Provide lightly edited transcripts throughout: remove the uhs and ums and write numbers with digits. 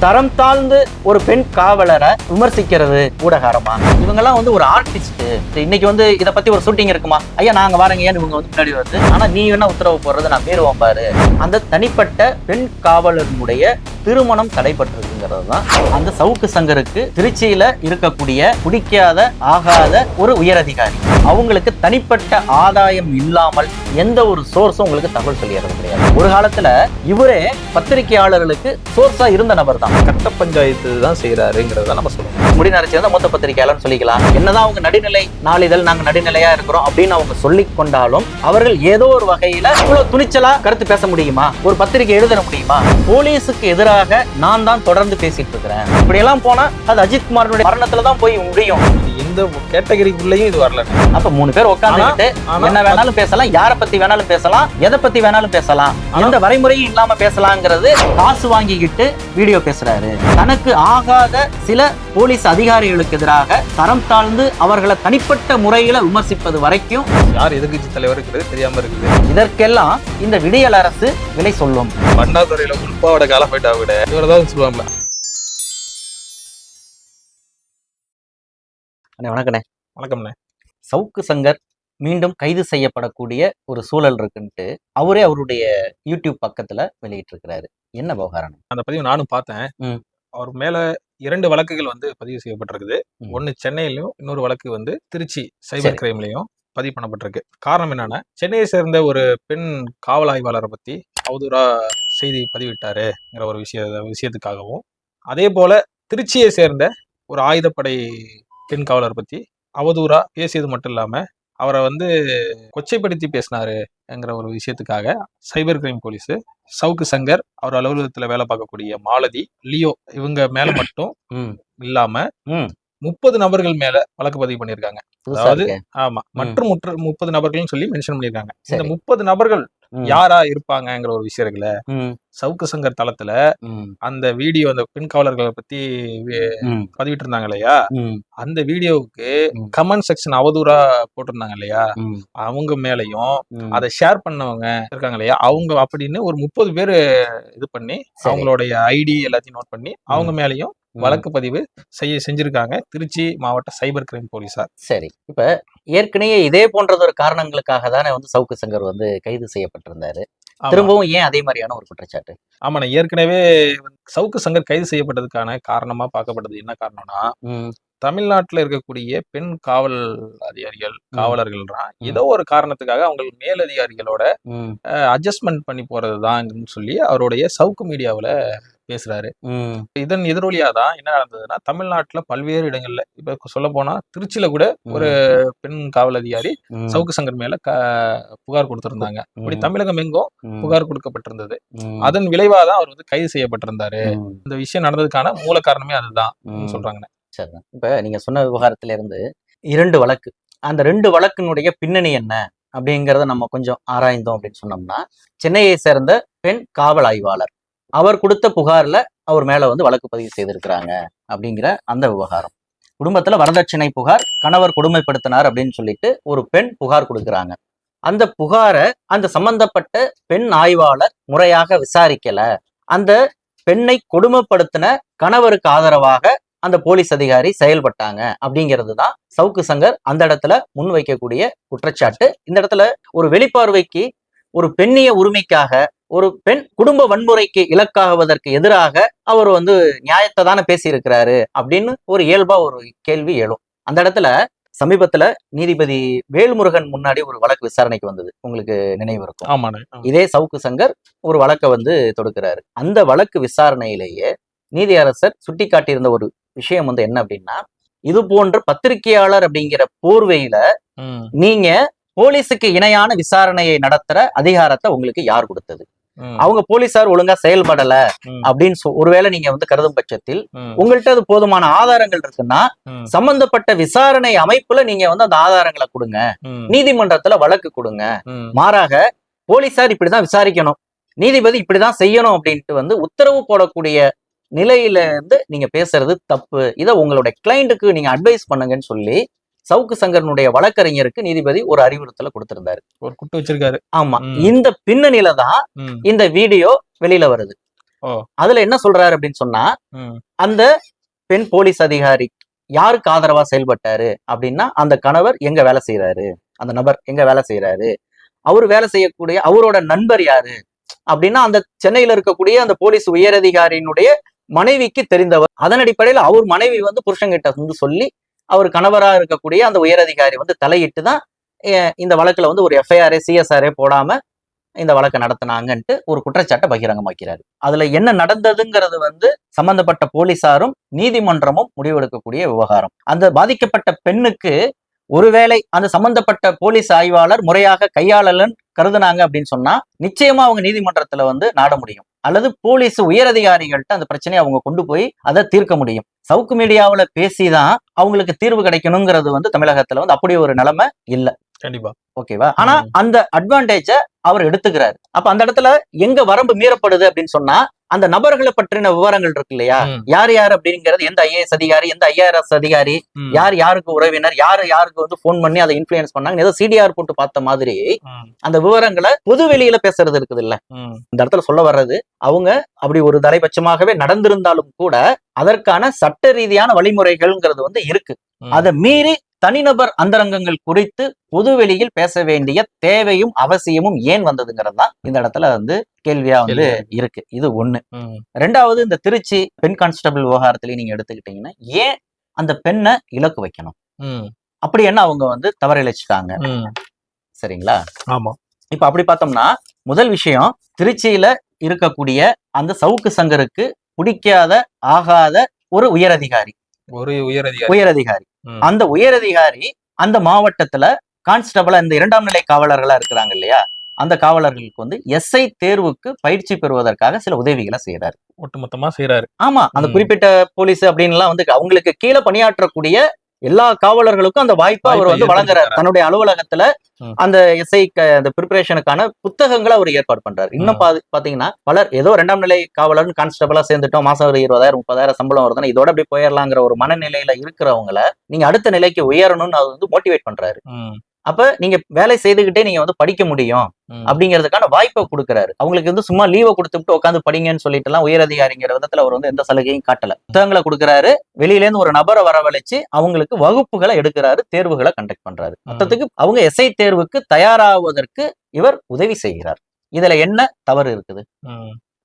தரம் தாழ்ந்து ஒரு பெண் காவலரை விமர்சிக்கிறது ஊடகாரமா? இவங்கெல்லாம் ஒரு ஆர்டிஸ்ட். இன்னைக்கு இதை பத்தி ஒரு ஷூட்டிங் இருக்குமா, ஐயா நாங்க வரங்க ஏன்னு இவங்க முன்னாடி வருது. ஆனா நீ என்ன உத்தரவு போடுறது, நான் பேருவோம் பாரு. அந்த தனிப்பட்ட பெண் காவலர்களுடைய திருமணம் தடைபட்டிருக்குங்கிறது தான் அந்த சவுக்கு சங்கருக்கு திருச்சியில இருக்கக்கூடிய பிடிக்காத ஆகாத ஒரு உயரதிகாரி. அவங்களுக்கு தனிப்பட்ட ஆதாயம் இல்லாமல் எந்த ஒரு சோர்ஸும் உங்களுக்கு தகவல் சொல்லிடுறது கிடையாது. ஒரு காலத்துல இவரே பத்திரிகையாளர்களுக்கு சோர்ஸா இருந்த நபர் தான். கட்ட பஞ்சாயத்து தான் செய்யறாருங்கிறத நம்ம சொல்லுவோம். முடிநரைச்சி தான் மொத்த பத்திரிகையாளர்னு சொல்லிக்கலாம். என்னதான் அவங்க நடுநிலை நாளிதழ் நாங்க நடுநிலையா இருக்கிறோம் அப்படின்னு அவங்க சொல்லிக் கொண்டாலும் அவர்கள் ஏதோ ஒரு வகையில இவ்வளவு துணிச்சலா கருத்து பேச முடியுமா, ஒரு பத்திரிகை எழுத முடியுமா? போலீஸுக்கு எதிராக நான் தான் தொடர்ந்து பேசிட்டு இருக்கிறேன். இப்படி எல்லாம் போனா அது அஜித் குமாரனுடைய மரணத்துல தான் போய் முடியும். இந்த கேட்டகரிக்குள்ளேயும் இது வரல. அப்ப 3 பேர் உட்கார்ந்துட்டு என்ன வேணாலும் பேசலாம், யாரை பத்தி வேணாலும் பேசலாம், எதை பத்தி வேணாலும் பேசலாம், எந்த வரைமுறையும் இல்லாம பேசலாங்கிறது காசு வாங்கிக்கிட்டு வீடியோ பேசுறாரு. தனக்கு ஆகாத சில போலீஸ் அதிகாரிகளுக்கு எதிராக தரம் தாழ்ந்து அவர்களை தனிப்பட்ட முறையில விமர்சிப்பது வரைக்கும் யார் எதிர்கட்சி தலைவர் இருக்கிறது தெரியாம இருக்குது. இதற்கெல்லாம் இந்த விடியல் அரசு விலை சொல்லும். பண்டாதுறையில உள்பாவோட காலம் போயிட்டா விட இவரதான் சொல்லுவாங்க. வணக்கண்ணே. வணக்கம்ண்ணே. சவுக்கு சங்கர் மீண்டும் கைது செய்யப்படக்கூடிய ஒரு சூழல் இருக்குன்ட்டு அவரே அவருடைய யூடியூப் பக்கத்துல வெளியிட்டு இருக்கிறாரு. என்ன விவகாரம்? அந்த பதிவு நானும் பார்த்தேன். அவர் மேல 2 வழக்குகள் பதிவு செய்யப்பட்டிருக்குது. ஒன்னு சென்னையிலும், இன்னொரு வழக்கு திருச்சி சைபர் கிரைம்லயும் பதிவு பண்ணப்பட்டிருக்கு. காரணம் என்னன்னா, சென்னையை சேர்ந்த ஒரு பெண் காவல் ஆய்வாளரை பத்தி அவதூறா செய்தி பதிவிட்டாருங்கிற ஒரு விஷயத்துக்காகவும், அதே போல திருச்சியை சேர்ந்த ஒரு ஆயுதப்படை பெண் காவலர் பத்தி அவதூறா பேசியது மட்டும் இல்லாம அவரை கொச்சைப்படுத்தி பேசினாருங்கிற ஒரு விஷயத்துக்காக cyber crime police Savukku Shankar, அவர் அலுவலகத்துல வேலை பார்க்கக்கூடிய மாலதி, லியோ இவங்க மேல மட்டும் இல்லாம 30 நபர்கள் மேல வழக்கு பதிவு பண்ணிருக்காங்க. அதாவது ஆமா, மற்றும் 30 நபர்கள் சொல்லி மென்ஷன் பண்ணிருக்காங்க. இந்த 30 நபர்கள் யாரா இருப்பாங்கிற ஒரு விஷயம் இருக்குல்ல, சவுக்கு சங்கர் தளத்துல அந்த வீடியோ, அந்த பெண் காவலர்களை பத்தி பதிவிட்டு இருந்தாங்க இல்லையா, அந்த வீடியோவுக்கு கமெண்ட் செக்ஷன் அவதூறா போட்டிருந்தாங்க இல்லையா, அவங்க மேலையும் அதை ஷேர் பண்ணவங்க இருக்காங்க இல்லையா, அவங்க அப்படின்னு ஒரு 30 பேரு இது பண்ணி அவங்களுடைய ஐடி எல்லாத்தையும் நோட் பண்ணி அவங்க மேலையும் வழக்கு பதிவு செஞ்சிருக்காங்க திருச்சி மாவட்ட சைபர் கிரைம் போலீசார். சரி, இப்ப ஏற்கனவே இதே போன்றது ஒரு காரணங்களுக்காக தானே சவுக்கு சங்கர் கைது செய்யப்பட்டிருந்தாரு. திரும்பவும் ஏன் அதே மாதிரியான ஒரு குற்றச்சாட்டு? ஆமாண்ணா, ஏற்கனவே சவுக்கு சங்கர் கைது செய்யப்பட்டதுக்கான காரணமா பார்க்கப்பட்டது என்ன காரணம்னா, தமிழ்நாட்டுல இருக்கக்கூடிய பெண் காவல் அதிகாரிகள், காவலர்கள்லாம் ஏதோ ஒரு காரணத்துக்காக அவங்க மேலதிகாரிகளோட அட்ஜஸ்ட்மெண்ட் பண்ணி போறதுதான் சொல்லி அவருடைய சவுக்கு மீடியாவுல பேசுறாரு. இதன் எதிரொலியாதான் என்ன நடந்ததுன்னா, தமிழ்நாட்டுல பல்வேறு இடங்கள்ல, இப்ப சொல்ல போனா திருச்சியில கூட ஒரு பெண் காவல் அதிகாரி சவுக்கு சங்கர் மேல புகார் கொடுத்திருந்தாங்க. இப்படி தமிழகம் எங்கும் புகார் கொடுக்கப்பட்டிருந்தது. அதன் விளைவாதான் அவர் கைது செய்யப்பட்டிருந்தாரு. இந்த விஷயம் நடந்ததுக்கான மூல காரணமே அதுதான் சொல்றாங்க. சரி, இப்ப நீங்க சொன்ன விவகாரத்துல இருந்து 2 வழக்கு, அந்த 2 வழக்கினுடைய பின்னணி என்ன அப்படிங்கறத நம்ம கொஞ்சம் ஆராய்ந்தோம் அப்படின்னு சொன்னோம்னா, சென்னையை சேர்ந்த பெண் காவல் ஆய்வாளர் அவர் கொடுத்த புகார்ல அவர் மேல வழக்கு பதிவு செய்திருக்கிறாங்க அப்படிங்கிற அந்த விவகாரம். குடும்பத்துல வரதட்சணை புகார், கணவர் கொடுமைப்படுத்தினார் அப்படின்னு சொல்லிட்டு ஒரு பெண் புகார் கொடுக்குறாங்க. அந்த புகாரை அந்த சம்பந்தப்பட்ட பெண் ஆய்வாளர் முறையாக விசாரிக்கல, அந்த பெண்ணை கொடுமைப்படுத்தின கணவருக்கு ஆதரவாக அந்த போலீஸ் அதிகாரி செயல்பட்டாங்க அப்படிங்கிறது தான் சவுக்கு சங்கர் அந்த இடத்துல முன்வைக்கக்கூடிய குற்றச்சாட்டு. இந்த இடத்துல ஒரு வெளிப்பார்வைக்கு ஒரு பெண்ணிய உரிமைக்காக, ஒரு பெண் குடும்ப வன்முறைக்கு இலக்காகுவதற்கு எதிராக அவர் நியாயத்தை தானே பேசியிருக்கிறாரு அப்படின்னு ஒரு இயல்பா ஒரு கேள்வி எழும். அந்த இடத்துல சமீபத்துல நீதிபதி வேல்முருகன் முன்னாடி ஒரு வழக்கு விசாரணைக்கு வந்தது, உங்களுக்கு நினைவு இருக்கும். இதே சவுக்கு சங்கர் ஒரு வழக்கை தொடுக்கிறாரு. அந்த வழக்கு விசாரணையிலேயே நீதியரசர் சுட்டி காட்டியிருந்த ஒரு விஷயம் என்ன அப்படின்னா, இது போன்ற பத்திரிகையாளர் அப்படிங்கிற போர்வையில நீங்க போலீஸுக்கு இணையான விசாரணையை நடத்துற அதிகாரத்தை உங்களுக்கு யார் கொடுத்தது? அவங்க போலீசார் ஒழுங்கா செயல்படல அப்படின்னு ஒருவேளை நீங்க கருதும் பட்சத்தில் உங்கள்கிட்ட அது போதுமான ஆதாரங்கள் இருக்குன்னா சம்பந்தப்பட்ட விசாரணை அமைப்புல நீங்க அந்த ஆதாரங்களை கொடுங்க, நீதிமன்றத்துல வழக்கு கொடுங்க. மாறாக போலீசார் இப்படிதான் விசாரிக்கணும், நீதிபதி இப்படிதான் செய்யணும் அப்படின்ட்டு உத்தரவு போடக்கூடிய நிலையில இருந்து நீங்க பேசுறது தப்பு, இதை உங்களுடைய கிளைண்ட்டுக்கு நீங்க அட்வைஸ் பண்ணுங்கன்னு சொல்லி சவுக்கு சங்கரனுடைய வழக்கறிஞருக்கு நீதிபதி ஒரு அறிவுறுத்தலை கொடுத்திருந்தாரு, ஒரு குட்டு வச்சிருக்காரு. ஆமா, இந்த பின்னணியில தான் இந்த வீடியோ வெளியில வருது. ஓ. அதுல என்ன சொல்றாரு அப்படின்னு சொன்னா, அந்த பெண் போலீஸ் அதிகாரி யாருக்கு ஆதரவா செயல்பட்டாரு அப்படின்னா, அந்த கணவர் எங்க வேலை செய்யறாரு, அந்த நபர் எங்க வேலை செய்யறாரு, அவரு வேலை செய்யக்கூடிய அவரோட நண்பர் யாரு அப்படின்னா, அந்த சென்னையில இருக்கக்கூடிய அந்த போலீஸ் உயரதிகாரியினுடைய மனைவிக்கு தெரிந்தவர். அதன் அடிப்படையில் அவர் மனைவி வந்து புருஷன்கிட்ட வந்து சொல்லி, அவர் கணவரா இருக்கக்கூடிய அந்த உயரதிகாரி வந்து தலையிட்டு தான் இந்த வழக்குல வந்து ஒரு எஃப்ஐஆர் சிஎஸ்ஆர் போடாம இந்த வழக்கை நடத்தினாங்கன்ட்டு ஒரு குற்றச்சாட்டை பகிரங்கமாக்கிறாரு. அதுல என்ன நடந்ததுங்கிறது வந்து சம்பந்தப்பட்ட போலீசாரும் நீதிமன்றமும் முடிவெடுக்கக்கூடிய விவகாரம். அந்த பாதிக்கப்பட்ட பெண்ணுக்கு ஒருவேளை அந்த சம்பந்தப்பட்ட போலீஸ் ஆய்வாளர் முறையாக கையாளலன்னு கருதுனாங்க அப்படின்னு சொன்னா, நிச்சயமா அவங்க நீதிமன்றத்துல வந்து நாட முடியும். அல்லது போலீஸ் உயரதிகாரிகள்ட்ட அந்த பிரச்சனையை அவங்க கொண்டு போய் அதை தீர்க்க முடியும். சவுக்கு மீடியாவுல பேசிதான் அவங்களுக்கு தீர்வு கிடைக்கணுங்கிறது வந்து தமிழகத்துல வந்து அப்படி ஒரு நிலைமை இல்ல. கண்டிப்பா. ஓகேவா? ஆனா அந்த அட்வான்டேஜ அவர் எடுத்துக்கிறாரு. அப்ப அந்த இடத்துல எங்க வரம்பு மீறப்படுது அப்படின்னு சொன்னா, அந்த நபர்களை பற்றின விவரங்கள் இருக்கு இல்லையா, யார் யார் அப்படிங்கிறது, எந்த ஐஏஎஸ் அதிகாரி, எந்த ஐஆர்எஸ் அதிகாரி, யார் யாருக்கு உறவினர், யாரு யாருக்கு வந்து போன் பண்ணி அதை இன்ஃபுளுயன்ஸ் பண்ணாங்க, ஏதோ சிடிஆர் போட்டு பார்த்த மாதிரி அந்த விவரங்களை பொது வெளியில பேசுறது இருக்குது இல்ல. இந்த இடத்துல சொல்ல வர்றது, அவங்க அப்படி ஒரு தலைபட்சமாகவே நடந்திருந்தாலும் கூட அதற்கான சட்ட ரீதியான வழிமுறைகள்ங்கிறது வந்து இருக்கு. அதை மீறி தனிநபர் அந்தரங்கங்கள் குறித்து பொதுவெளியில் பேச வேண்டிய தேவையும் அவசியமும் ஏன் வந்ததுங்கிறது தான் இந்த இடத்துல வந்து கேள்வியா வந்து இருக்கு. இது ஒண்ணு. ரெண்டாவது, இந்த திருச்சி பெண் கான்ஸ்டபிள் விவகாரத்திலேயே நீங்க எடுத்துக்கிட்டீங்கன்னா, ஏன் அந்த பெண்ணை இலக்கு வைக்கணும்? அப்படி என்ன அவங்க வந்து தவறிழைச்சிட்டாங்க? சரிங்களா? ஆமா. இப்ப அப்படி பார்த்தோம்னா, முதல் விஷயம், திருச்சியில இருக்கக்கூடிய அந்த சவுக்கு சங்கருக்கு பிடிக்காத ஆகாத ஒரு உயரதிகாரி, அந்த உயரதிகாரி அந்த மாவட்டத்துல கான்ஸ்டபிளா இந்த 2ஆம் நிலை காவலர்களா இருக்கிறாங்க இல்லையா, அந்த காவலர்களுக்கு வந்து எஸ்ஐ தேர்வுக்கு பயிற்சி பெறுவதற்காக சில உதவிகளை செய்யறாரு. ஒட்டுமொத்தமா செய்யறாரு. ஆமா, அந்த குறிப்பிட்ட போலீஸ் அப்படின்னு வந்து அவங்களுக்கு கீழே பணியாற்றக்கூடிய எல்லா காவலர்களுக்கும் அந்த வாய்ப்பை அவர் வந்து வழங்குறாரு. தன்னுடைய அலுவலகத்துல அந்த எஸ்ஐ அந்த ப்ரிப்பரேஷனுக்கான புத்தகங்களை அவர் ஏற்பாடு பண்றாரு. இன்னும் பாத்தீங்கன்னா பலர் ஏதோ 2ஆம் நிலை காவலர் கான்ஸ்டபிளா சேர்ந்துட்டோம், மாசம் ஒரு 20,000 30,000 சம்பளம் வருதுன்னா இதோட அப்படி போயிடலாங்கிற ஒரு மனநிலையில இருக்கிறவங்களை நீங்க அடுத்த நிலைக்கு உயரணும்னு அவர் வந்து மோட்டிவேட் பண்றாரு. அப்ப நீங்க வேலை செய்துகிட்டே நீங்க வந்து படிக்க முடியும் அப்படிங்கிறதுக்கான வாய்ப்பை கொடுக்குறாரு. அவங்களுக்கு வந்து சும்மா லீவை கொடுத்துட்டு உட்காந்து படிங்கன்னு சொல்லிட்டு எல்லாம் உயரதிகாரிங்கிற விதத்துல அவர் வந்து எந்த சலுகையும் காட்டல. புத்தகங்களை கொடுக்குறாரு, வெளியில இருந்து ஒரு நபரை வரவழைச்சு அவங்களுக்கு வகுப்புகளை எடுக்கிறாரு, தேர்வுகளை கண்டக்ட் பண்றாரு. மொத்தத்துக்கு அவங்க எஸ்ஐ தேர்வுக்கு தயாராவதற்கு இவர் உதவி செய்கிறார். இதுல என்ன தவறு இருக்குது?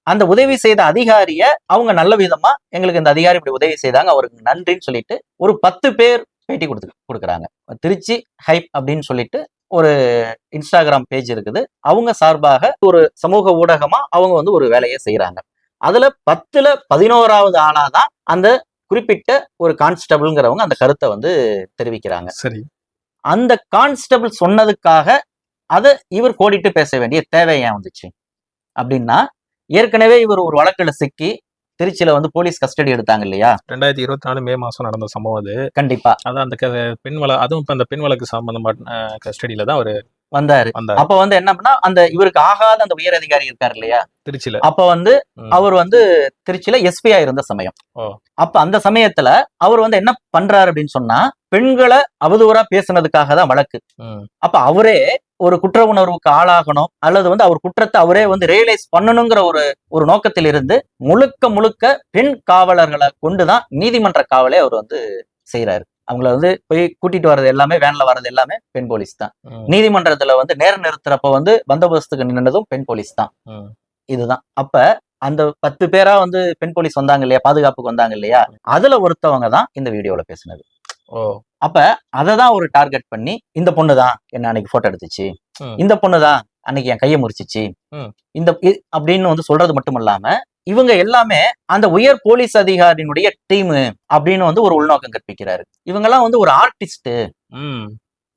அந்த உதவி செய்த அதிகாரிய அவங்க நல்ல விதமா, எங்களுக்கு இந்த அதிகாரி இப்படி உதவி செய்தாங்க, அவருக்கு நன்றின்னு சொல்லிட்டு ஒரு 10 பேர் பேட்டி கொடுக்குறாங்க. திருச்சி ஹைப் அப்படின்னு சொல்லிட்டு ஒரு இன்ஸ்டாகிராம் பேஜ் இருக்குது, அவங்க சார்பாக ஒரு சமூக ஊடகமா அவங்க வந்து ஒரு வேலையை செய்யறாங்க. அதுல 10ல 11வது ஆளாதான் அந்த குறிப்பிட்ட ஒரு கான்ஸ்டபிள்ங்கிறவங்க அந்த கருத்தை வந்து தெரிவிக்கிறாங்க. சரி, அந்த கான்ஸ்டபிள் சொன்னதுக்காக அதை இவர் கோடிட்டு பேச வேண்டிய தேவை ஏன் வந்துச்சு அப்படின்னா, ஏற்கனவே இவர் ஒரு வழக்குல சிக்கி திருச்சியில வந்து போலீஸ் கஸ்டடி எடுத்தாங்க இல்லையா, 2024 மே மாசம் நடந்த சம்பவம் அது. கண்டிப்பா. அதான் அந்த பெண் அதுவும் இப்ப அந்த பெண் வழக்கு சம்பந்தமான கஸ்டடியில தான் அவரு வந்தாரு. அப்ப வந்து என்ன பண்ணா, அந்த இவருக்கு ஆகாத அந்த உயர் அதிகாரி இருக்காரு இல்லையா திருச்சியில, அப்ப வந்து அவர் வந்து திருச்சியில எஸ்பியா இருந்த சமயம். அப்ப அந்த சமயத்துல அவர் வந்து என்ன பண்றாரு அப்படின்னு சொன்னா, பெண்களை அவதூறா பேசுனதுக்காக தான் வழக்கு. அப்ப அவரே ஒரு குற்ற உணர்வுக்கு ஆளாகணும், அல்லது வந்து அவர் குற்றத்தை அவரே வந்து ரியலைஸ் பண்ணணுங்கிற ஒரு நோக்கத்தில் இருந்து முழுக்க பெண் காவலர்களை கொண்டுதான் நீதிமன்ற காவலை அவர் வந்து செய்யறாரு. அவங்கள வந்து போய் கூட்டிட்டு வர்றது எல்லாமே, வேன்ல வர்றது எல்லாமே பெண் போலீஸ் தான். நீதிமன்றத்துல வந்து நேர நிறுத்துறப்ப வந்து பந்தோபஸ்துக்கு நின்னதும் பெண் போலீஸ் தான். இதுதான். அப்ப அந்த 10 பேரா வந்து பெண் போலீஸ் வந்தாங்க இல்லையா, பாதுகாப்புக்கு வந்தாங்க இல்லையா, அதுல ஒருத்தவங்க தான் இந்த வீடியோல பேசுனது. அப்ப அததான் ஒரு டார்கெட் பண்ணி, இந்த பொண்ணுதான் என்ன அன்னைக்கு போட்டோ எடுத்துச்சு, இந்த பொண்ணுதான் அன்னைக்கு என் கையை முறிச்சிச்சு, இந்த அப்படின்னு வந்து சொல்றது மட்டும் இல்லாம, இவங்க எல்லாமே அந்த உயர் போலீஸ் அதிகாரியினுடைய டீம் அப்படின்னு வந்து ஒரு உள்நோக்கம் கற்பிக்கிறாரு. இவங்க எல்லாம் வந்து ஒரு ஆர்டிஸ்ட்,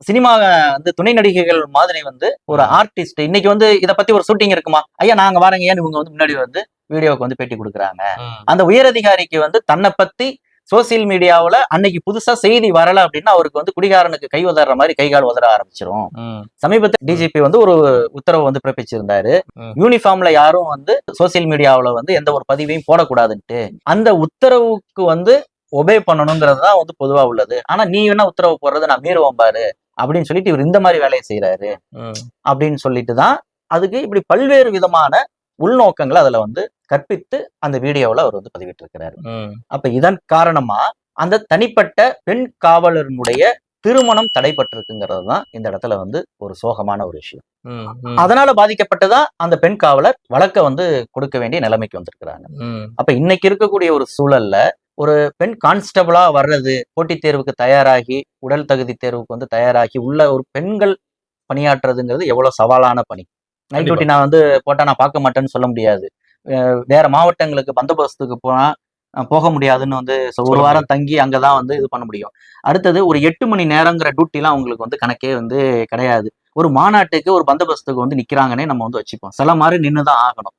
சினிமா வந்து துணை நடிகைகள் மாதிரி வந்து ஒரு ஆர்டிஸ்ட். இன்னைக்கு வந்து இத பத்தி ஒரு ஷூட்டிங் இருக்குமா, ஐயா நாங்க வாரங்க ஏன்னு இவங்க வந்து முன்னாடி வந்து வீடியோக்கு வந்து பேட்டி கொடுக்குறாங்க. அந்த உயரதிகாரிக்கு வந்து தன்னை பத்தி சோசியல் மீடியாவுல அன்னைக்கு புதுசா செய்தி வரல அப்படின்னா அவருக்கு வந்து குடிகாரனுக்கு கை உதற மாதிரி கைகால் உதற ஆரம்பிச்சிரும். சமீபத்தில் டிஜிபி வந்து ஒரு உத்தரவு வந்து பிறப்பிச்சிருந்தாரு, யூனிஃபார்ம்ல யாரும் வந்து சோசியல் மீடியாவுல வந்து எந்த ஒரு பதிவையும் போடக்கூடாதுன்ட்டு. அந்த உத்தரவுக்கு வந்து ஒபே பண்ணணுங்கிறது தான் வந்து பொதுவா உள்ளது. ஆனா நீ என்ன உத்தரவு போடுறது, நான் மீறுவோம் பாரு அப்படின்னு சொல்லிட்டு இவர் இந்த மாதிரி வேலையை செய்யறாரு அப்படின்னு சொல்லிட்டு தான் அதுக்கு இப்படி பல்வேறு விதமான உள்நோக்கங்களை அதுல வந்து கற்பித்து அந்த வீடியோவில் அவர் வந்து பதிவிட்டிருக்கிறாரு. அப்ப இதன் காரணமா அந்த தனிப்பட்ட பெண் காவலருடைய திருமணம் தடைபட்டிருக்குங்கிறது தான் இந்த இடத்துல வந்து ஒரு சோகமான ஒரு விஷயம். அதனால பாதிக்கப்பட்டுதான் அந்த பெண் காவலர் வழக்க வந்து கொடுக்க வேண்டிய நிலைமைக்கு வந்திருக்கிறாங்க. அப்ப இன்னைக்கு இருக்கக்கூடிய ஒரு சூழல்ல ஒரு பெண் கான்ஸ்டபிளா வர்றது, போட்டித் தேர்வுக்கு தயாராகி உடல் தகுதி தேர்வுக்கு வந்து தயாராகி உள்ள ஒரு பெண்கள் பணியாற்றுறதுங்கிறது எவ்வளவு சவாலான பணி. நைட் டியூட்டி நான் வந்து போட்டா நான் பார்க்க மாட்டேன்னு சொல்ல முடியாது. வேற மாவட்டங்களுக்கு பந்தோபஸ்துக்கு போக முடியாதுன்னு வந்து ஒரு வாரம் தங்கி அங்கதான் வந்து இது பண்ண முடியும். அடுத்தது ஒரு 8 மணி நேரங்கிற டியூட்டி எல்லாம் அவங்களுக்கு வந்து கணக்கே வந்து கிடையாது. ஒரு மாநாட்டுக்கு ஒரு பந்தோபஸ்துக்கு வந்து நிக்கிறாங்கன்னே நம்ம வந்து வச்சுப்போம். சில மாதிரி நின்றுதான் ஆகணும்.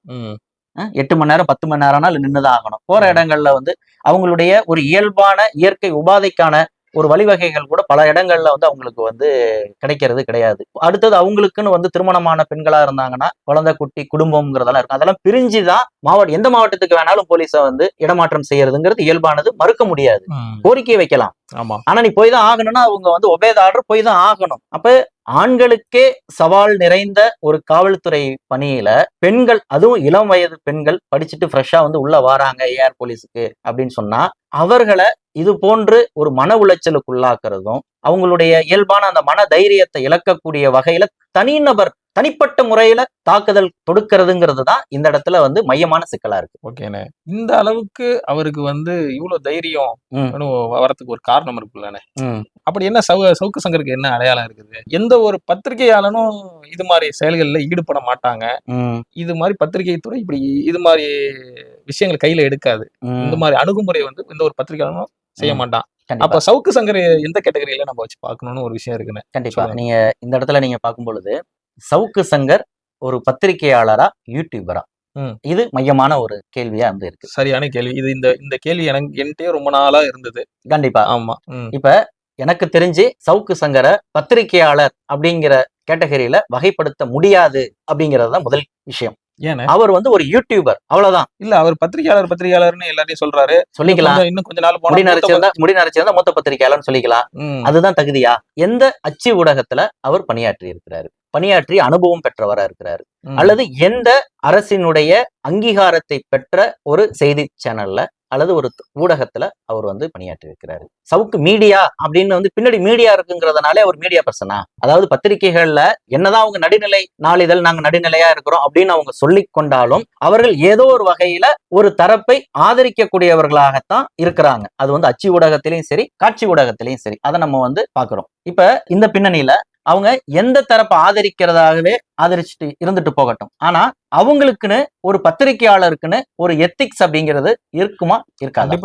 8 மணி நேரம் 10 மணி நேரம்னாலும் நின்றுதான் ஆகணும். போற இடங்கள்ல வந்து அவங்களுடைய ஒரு இயல்பான இயற்கை உபாதைக்கான ஒரு வழிவகைகள் கூட பல இடங்கள்ல வந்து அவங்களுக்கு வந்து கிடைக்கிறது கிடையாது. அடுத்தது அவங்களுக்குன்னு வந்து திருமணமான பெண்களா இருந்தாங்கன்னா குழந்தை குட்டி குடும்பம்ங்கிறதெல்லாம் இருக்கும். அதெல்லாம் பிரிஞ்சுதான் எந்த மாவட்டத்துக்கு வேணாலும் போலீஸை வந்து இடமாற்றம் செய்யறதுங்கிறது இயல்பானது, மறுக்க முடியாது. கோரிக்கையை வைக்கலாம், ஆனா நீ போய் தான் ஆகணும்னா அவங்க வந்து ஒபே த ஆர்டர் போய் தான் ஆகணும். அப்ப ஆண்களுக்கே சவால் நிறைந்த ஒரு காவல்துறை பணியில பெண்கள், அதுவும் இளம் வயது பெண்கள் படிச்சுட்டு ஃப்ரெஷ்ஷா வந்து உள்ள வராங்க ஏஆர் போலீஸுக்கு அப்படின்னு சொன்னா அவர்களை இது போன்று ஒரு மன உளைச்சலுக்கு உள்ளாக்குறதும் அவங்களுடைய இயல்பான அந்த மன தைரியத்தை இழக்கக்கூடிய வகையில தனிப்பட்ட முறையில தாக்குதல் தொடுக்கிறதுங்கிறது தான் இந்த இடத்துல வந்து மையமான சிக்கலா இருக்கு. ஓகேண்ணே, இந்த அளவுக்கு அவருக்கு வந்து இவ்வளவு தைரியம் வரதுக்கு ஒரு காரணம் இருக்குல்லண்ணே. அப்படி என்ன சவுக்கு சங்கருக்கு என்ன அடையாளம் இருக்குது? எந்த ஒரு பத்திரிகையாளனும் இது மாதிரி செயல்கள்ல ஈடுபட மாட்டாங்க. இது மாதிரி பத்திரிகை துறை இப்படி இது மாதிரி விஷயங்கள் கையில எடுக்காது. இந்த மாதிரி அணுகுமுறை வந்து எந்த ஒரு பத்திரிகையாளனும் செய்ய மாட்டான். அப்ப சவுக்கு சங்கர் எந்த கேட்டகரியில நம்ம வச்சு பார்க்கணும்னு ஒரு விஷயம் இருக்குன்னு. கண்டிப்பா நீங்க இந்த இடத்துல நீங்க பார்க்கும் பொழுது சவுக்கு சங்கர் ஒரு பத்திரிகையாளரா, யூடியூபரா, இது மையமான ஒரு கேள்வியா வந்து இருக்கு. சரியான கேள்வி இது. இந்த கேள்வி என்கிட்டயே ரொம்ப நாளா இருந்தது. கண்டிப்பா. ஆமா. இப்ப எனக்கு தெரிஞ்சு சவுக்கு சங்கரை பத்திரிகையாளர் அப்படிங்கிற கேட்டகரியில வகைப்படுத்த முடியாது அப்படிங்கறதுதான் முதல் விஷயம். அவர் வந்து ஒரு யூடியூபர், அவ்வளவுதான். இல்ல அவர் பத்திரிகையாளர்னு எல்லாரையும் சொல்றாரு. சொல்லிக்கலாம். இன்னும் கொஞ்ச நாள் முடி நரைச்சிருந்தா மூத்த பத்திரிகையாளர்னு சொல்லிக்கலாம். அதுதான் தகுதியா? எந்த அச்சு ஊடகத்துல அவர் பணியாற்றி இருக்கிறாரு, பணியாற்றி அனுபவம் பெற்றவரா இருக்கிறாரு, அல்லது எந்த அரசினுடைய அங்கீகாரத்தை பெற்ற ஒரு செய்தி சேனல்ல அல்லது ஒரு ஊடகத்துல அவர் வந்து பணியாற்றி இருக்கிறாரு. சவுக்கு மீடியா அப்படின்னு வந்து பின்னாடி மீடியா இருக்குங்கிறதுனாலே அவர் மீடியா பர்சனா? அதாவது பத்திரிகைகள்ல என்னதான் அவங்க நடுநிலை நாளிதழ், நாங்க நடுநிலையா இருக்கிறோம் அப்படின்னு அவங்க சொல்லிக் கொண்டாலும் அவர்கள் ஏதோ ஒரு வகையில ஒரு தரப்பை ஆதரிக்கக்கூடியவர்களாகத்தான் இருக்கிறாங்க. அது வந்து அச்சு ஊடகத்திலையும் சரி, காட்சி ஊடகத்திலையும் சரி, அதை நம்ம வந்து பாக்குறோம். இப்ப இந்த பின்னணியில அவங்க எந்த தரப்பை ஆதரிக்கிறதாகவே ஆதரிச்சுட்டு இருந்துட்டு போகட்டும். ஆனா அவங்களுக்குன்னு ஒரு பத்திரிகையாளருக்குன்னு ஒரு எத்திக்ஸ் அப்படிங்கிறது இருக்குமா? இருக்காது.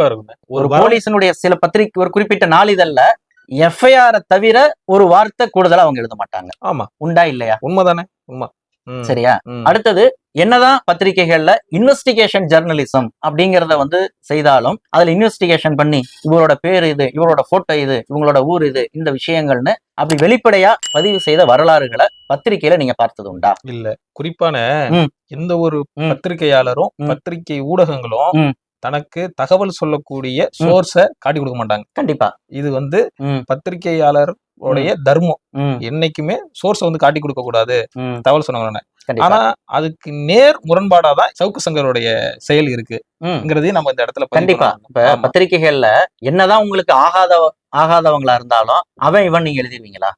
ஒரு போலீஸினுடைய சில பத்திரிகை ஒரு குறிப்பிட்ட நாளிதழ்ல எஃப்ஐஆர் தவிர ஒரு வார்த்தை கூடுதலா அவங்க எழுத மாட்டாங்க. ஆமா, உண்டா இல்லையா? உண்மைதானே, உண்மை. சரியா? அடுத்தது என்னதான் பத்திரிகைகள்ல இன்வெஸ்டிகேஷன் ஜெர்னலிசம் அப்படிங்கறத வந்து செய்தாலும் அதுல இன்வெஸ்டிகேஷன் பண்ணி இவரோட பேர் இது, இவரோட போட்டோ இது, இவங்களோட ஊர் இது, இந்த விஷயங்கள்னு அப்படி வெளிப்படையா பதிவு செய்த வரலாறுகளை பத்திரிகையில நீங்க பார்த்தது உண்டா? இல்ல. குறிப்பான எந்த ஒரு பத்திரிகையாளரும் பத்திரிகை ஊடகங்களும் தனக்கு தகவல் சொல்லக்கூடிய சோர்ஸ காட்டி கொடுக்க மாட்டாங்க. கண்டிப்பா. இது வந்து பத்திரிகையாளர் தர்மம். என்னைக்குமே சோர்ஸ் வந்து காட்டி கொடுக்க கூடாது தகவல் சொன்னாங்க. ஆனா அதுக்கு நேர் முரண்பாடாதான் சவுக்கு சங்கருடைய செயல் இருக்குங்கிறதையும் நம்ம இந்த இடத்துல கண்டிப்பா. இப்ப பத்திரிகைகள்ல என்னதான் உங்களுக்கு ஆகாதவங்களா இருந்தாலும் அவன் இவன் நீங்க எழுதிருவீங்களா?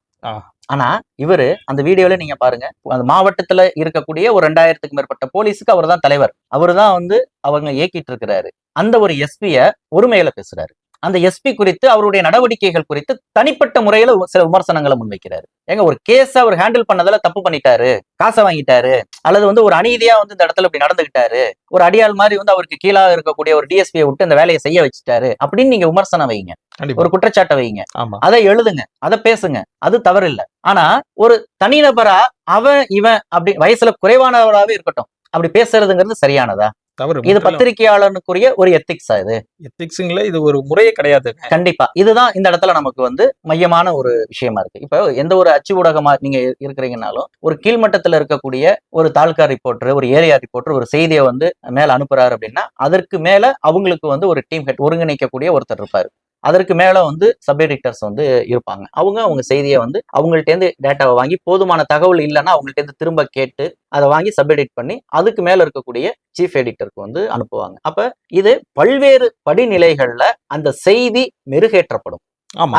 ஆனா இவரு அந்த வீடியோல நீங்க பாருங்க, அந்த மாவட்டத்துல இருக்கக்கூடிய ஒரு 2000க்கு மேற்பட்ட போலீஸுக்கு அவர் தான் தலைவர். அவரு தான் வந்து அவங்க இயக்கிட்டு இருக்கிறாரு. அந்த ஒரு எஸ்பிய ஒருமையில பேசுறாரு. அந்த எஸ்பி குறித்து அவருடைய நடவடிக்கைகள் குறித்து தனிப்பட்ட முறையில சில விமர்சனங்களை முன்வைக்கிறாரு. ஏங்க, ஒரு கேஸ அவர் ஹேண்டில் பண்ணதால தப்பு பண்ணிட்டாரு, காசை வாங்கிட்டாரு, அல்லது வந்து ஒரு அநீதியா வந்து இந்த இடத்துல இப்படி நடந்துகிட்டாரு, ஒரு அடியாள் மாதிரி வந்து அவருக்கு கீழாக இருக்கக்கூடிய ஒரு டிஎஸ்பியை விட்டு இந்த வேலையை செய்ய வச்சுட்டாரு அப்படின்னு நீங்க விமர்சனம் வைங்க, ஒரு குற்றச்சாட்டை வைங்க, அதை எழுதுங்க, அதை பேசுங்க, அது தவறு இல்லை. ஆனா ஒரு தனிநபரா அவன் இவன் அப்படி வயசுல குறைவானவராகவே இருக்கட்டும் அப்படி பேசுறதுங்கிறது சரியானதா? தவறு. இது பத்திரிகையாளனுக்குரிய ஒரு எத்திக்ஸா? இது எத்திக்ஸ்ங்கள இது ஒரு முறையே கிடையாது. கண்டிப்பா. இதுதான் இந்த இடத்துல நமக்கு வந்து மையமான ஒரு விஷயமா இருக்கு. இப்ப எந்த ஒரு அச்சு ஊடகமா நீங்க இருக்கிறீங்கன்னாலும் ஒரு கீழ்மட்டத்துல இருக்கக்கூடிய ஒரு தாலுகா ரிப்போர்ட்டர், ஒரு ஏரியா ரிப்போர்ட்டர் ஒரு செய்தியை வந்து மேல அனுப்புறாரு அப்படின்னா அதற்கு மேல அவங்களுக்கு வந்து ஒரு டீம் ஹெட் ஒருங்கிணைக்கக்கூடிய ஒருத்தர் இருப்பாரு. அதற்கு மேல வந்து சப் எடிட்டர்ஸ் வந்து இருப்பாங்க. அவங்க செய்தியை வந்து அவங்கள்ட்ட இருந்து டேட்டாவை வாங்கி போதுமான தகவல் இல்லைன்னா அவங்கள்ட்ட இருந்து திரும்ப கேட்டு அதை வாங்கி சப் எடிட் பண்ணி அதுக்கு மேல இருக்கக்கூடிய சீஃப் எடிட்டருக்கு வந்து அனுப்புவாங்க. அப்ப இது பல்வேறு படிநிலைகள்ல அந்த செய்தி மெருகேற்றப்படும்.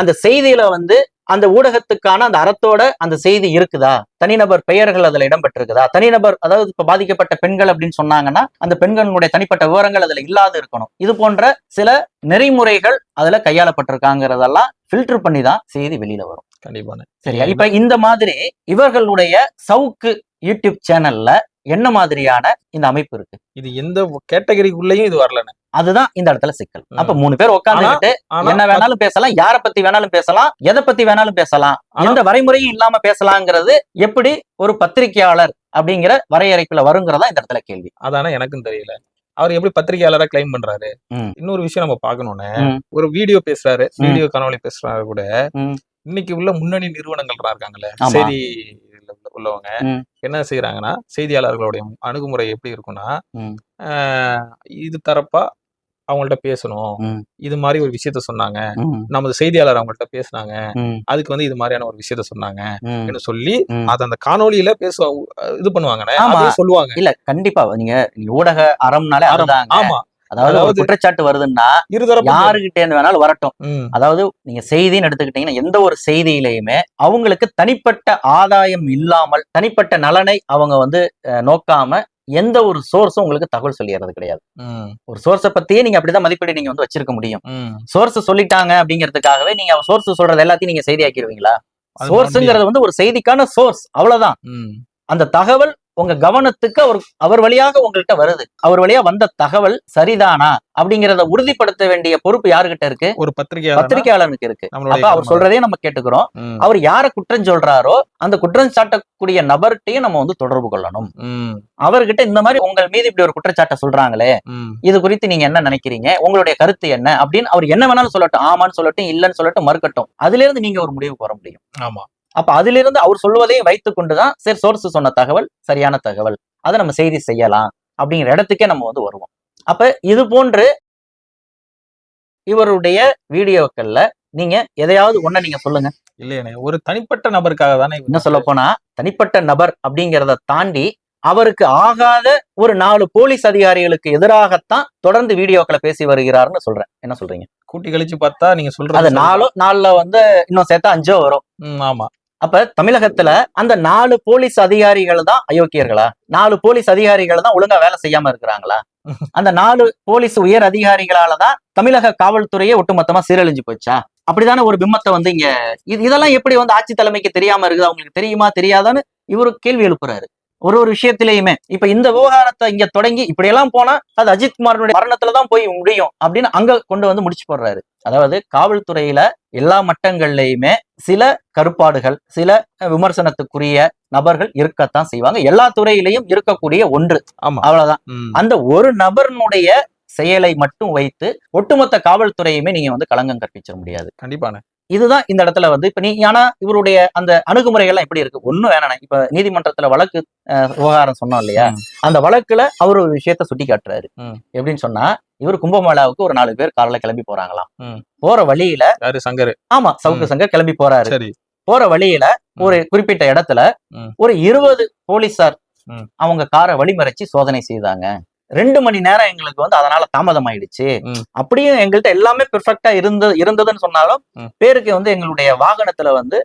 அந்த செய்தியில வந்து அந்த ஊடகத்துக்கான அந்த அறத்தோட அந்த செய்தி இருக்குதா, தனிநபர் பெயர்கள் அதுல இடம்பெற்றிருக்குதா, தனிநபர் அதாவது இப்ப பாதிக்கப்பட்ட பெண்கள் அப்படின்னு சொன்னாங்கன்னா அந்த பெண்களுடைய தனிப்பட்ட விவரங்கள் அதுல இல்லாது இருக்கணும். இது போன்ற சில நெறிமுறைகள் அதுல கையாளப்பட்டிருக்காங்கிறதெல்லாம் ஃபில்டர் பண்ணி தான் செய்தி வெளியில வரும். கண்டிப்பா. சரியா? இப்ப இந்த மாதிரி இவர்களுடைய சவுக்கு யூடியூப் சேனல்ல என்ன மாதிரியான இந்த அமைப்பு இருக்கு? இது எந்த கேட்டகரிக்குள்ளேயும் இது வரலன்னு, அதுதான் இந்த இடத்துல சிக்கல். அப்ப 3 பேர் உட்கார்ந்துட்டு என்ன வேணாலும் பேசலாம், யார பத்தி வேணாலும் பேசலாம், எதை பத்தி வேணாலும் பேசலாம், எந்த வரைமுறையும் இல்லாம பேசலாங்கிறது எப்படி ஒரு பத்திரிகையாளர் அப்படிங்கிற வரையறைக்குள்ள வருங்கிறதா இந்த இடத்துல கேள்வி. அதானே எனக்கும் தெரியல. அவர் எப்படி பத்திரிகையாளரா கிளைம் பண்றாரு? இன்னொரு விஷயம் நம்ம பாக்கணும்னு, ஒரு வீடியோ பேசுறாரு, வீடியோ காணொலி பேசுறாரு கூட, இன்னைக்கு உள்ள முன்னணி நிறுவனங்கள் இருக்காங்கல்ல, செய்தி உள்ளவங்க என்ன செய்யறாங்கன்னா, செய்தியாளர்களுடைய அணுகுமுறை எப்படி இருக்கும்னா, இது தரப்பா அவங்கள்ட்ட பேசணும், இது மாதிரி ஒரு விஷயத்த சொன்னாங்க, நமது செய்தியாளர் அவங்கள்ட்ட பேசினாங்க, அதுக்கு வந்து இது மாதிரியான ஒரு விஷயத்த சொன்னாங்க சொல்லி அத அந்த காணொலியில இது பண்ணுவாங்க, சொல்லுவாங்க. இல்ல கண்டிப்பா நீங்க ஊடக அறம்னாலே ஆமா, அதாவது ஒரு குற்றச்சாட்டு வருதுன்னா யாருகிட்ட இருந்து வேணாலும் வரட்டும். அதாவது நீங்க செய்தின்னு எடுத்துக்கிட்டீங்கன்னா எந்த ஒரு செய்தியிலையுமே அவங்களுக்கு தனிப்பட்ட ஆதாயம் இல்லாமல் தனிப்பட்ட நலனை அவங்க வந்து நோக்காம எந்த ஒரு சோர்ஸும் உங்களுக்கு தகவல் சொல்லிடுறது கிடையாது. ஒரு சோர்ஸை பத்தியே நீங்க அப்படிதான் மதிப்பீடு நீங்க வந்து வச்சிருக்க முடியும். சோர்ஸ் சொல்லிட்டாங்க அப்படிங்கிறதுக்காகவே நீங்க சோர்ஸ் சொல்றது எல்லாத்தையும் நீங்க செய்தி ஆக்கிடுவீங்களா? சோர்ஸ்ங்கிறது வந்து ஒரு செய்திக்கான சோர்ஸ், அவ்வளவுதான். அந்த தகவல் உங்க கவனத்துக்கு அவர் வழியாக உங்கள்கிட்ட வருது, அவர் வழியா வந்த தகவல் சரிதானா அப்படிங்கறத உறுதிப்படுத்த வேண்டிய பொறுப்பு யாருகிட்ட இருக்கு? ஒரு பத்திரிகையாளனுக்கு இருக்கு. அப்ப அவர் சொல்றதே நம்ம கேட்டுக்கிறோம். அவர் யார குற்றம் சொல்றாரோ அந்த குற்றம் சாட்டக்கூடிய நபர்கிட்டையும் நம்ம வந்து தொடர்பு கொள்ளணும். அவர்கிட்ட இந்த மாதிரி உங்கள் மீது இப்படி ஒரு குற்றச்சாட்டை சொல்றாங்களே, இது குறித்து நீங்க என்ன நினைக்கிறீங்க, உங்களுடைய கருத்து என்ன அப்படின்னு அவர் என்ன வேணாலும் சொல்லட்டும், ஆமான்னு சொல்லட்டும், இல்லன்னு சொல்லட்டும், மறுக்கட்டும். அதுல இருந்து நீங்க ஒரு முடிவுக்கு வர முடியும். ஆமா. அப்ப அதுல இருந்து அவர் சொல்வதையும் வைத்துக் கொண்டுதான் சரி சோர்ஸ் சொன்ன தகவல் சரியான தகவல், அதை நம்ம செய்தி செய்யலாம் அப்படிங்கிற இடத்துக்கே நம்ம வந்து வருவோம். அப்ப இது போன்று இவருடைய வீடியோக்கள்ல நீங்க எதையாவது ஒண்ண நீங்க சொல்லுங்க. இல்லையே, ஒரு தனிப்பட்ட நபருக்காக தானே. என்ன சொல்ல போனா தனிப்பட்ட நபர் அப்படிங்கிறத தாண்டி அவருக்கு ஆகாத ஒரு 4 போலீஸ் அதிகாரிகளுக்கு எதிராகத்தான் தொடர்ந்து வீடியோக்களை பேசி வருகிறாருன்னு சொல்றேன். என்ன சொல்றீங்க? கூட்டி கழிச்சு பார்த்தா நீங்க சொல்றது அது 4 வந்து இன்னும் சேர்த்தா 5 வரும். ஆமா. அப்ப தமிழகத்துல அந்த 4 போலீஸ் அதிகாரிகள் தான் அயோக்கியர்களா? 4 போலீஸ் அதிகாரிகள் தான் ஒழுங்கா வேலை செய்யாம இருக்கிறாங்களா? அந்த 4 போலீஸ் உயர் அதிகாரிகளாலதான் தமிழக காவல்துறையே ஒட்டுமொத்தமா சீரழிஞ்சு போச்சா? அப்படிதானே ஒரு பிம்பத்தை வந்து இங்க இதெல்லாம் எப்படி வந்து ஆட்சி தலைமைக்கு தெரியாம இருக்குது, அவங்களுக்கு தெரியுமா தெரியாதான்னு இவரு கேள்வி எழுப்புறாரு ஒரு விஷயத்திலேயுமே. இப்ப இந்த விவகாரத்தை இங்க தொடங்கி இப்படி எல்லாம் போனா அது அஜித்குமாரனுடைய மரணத்துலதான் போய் முடியும் அப்படின்னு அங்க கொண்டு வந்து முடிச்சு போடுறாரு. அதாவது காவல்துறையில எல்லா மட்டங்கள்லயுமே சில கருப்பாடுகள், சில விமர்சனத்துக்குரிய நபர்கள் இருக்கத்தான் செய்வாங்க. எல்லா துறையிலையும் இருக்கக்கூடிய ஒன்று, அவ்வளவுதான். அந்த ஒரு நபர்னுடைய செயலை மட்டும் வைத்து ஒட்டுமொத்த காவல்துறையுமே நீங்க வந்து களங்கம் கற்பிச்சிட முடியாது. கண்டிப்பான இதுதான் இந்த இடத்துல வந்து இப்ப ஆனா இவருடைய அந்த அணுகுமுறைகள்லாம் எப்படி இருக்கு? ஒண்ணும் வேணாம். இப்ப நீதிமன்றத்துல வழக்கு விவகாரம் சொன்னோம் இல்லையா, அந்த வழக்குல அவர் ஒரு விஷயத்த சுட்டி காட்டுறாரு. எப்படின்னு சொன்னா, இவர் கும்பமேளாவுக்கு ஒரு 4 பேர் காலைல கிளம்பி போறாங்களாம். போற வழியில சங்கர், ஆமா சவுக்கு சங்கர் கிளம்பி போறாரு. போற வழியில ஒரு குறிப்பிட்ட இடத்துல ஒரு 20 போலீசார் அவங்க காரை வழிமறைச்சு சோதனை செய்தாங்க. 2 மணி நேரம் எங்களுக்கு வந்து அதனால தாமதம் ஆயிடுச்சு. அப்படியும் எங்கள்கிட்ட எல்லாமே பெர்ஃபெக்டா இருந்ததுன்னு சொன்னாலும் பேருக்கு வந்து எங்களுடைய வாகனத்துல வந்து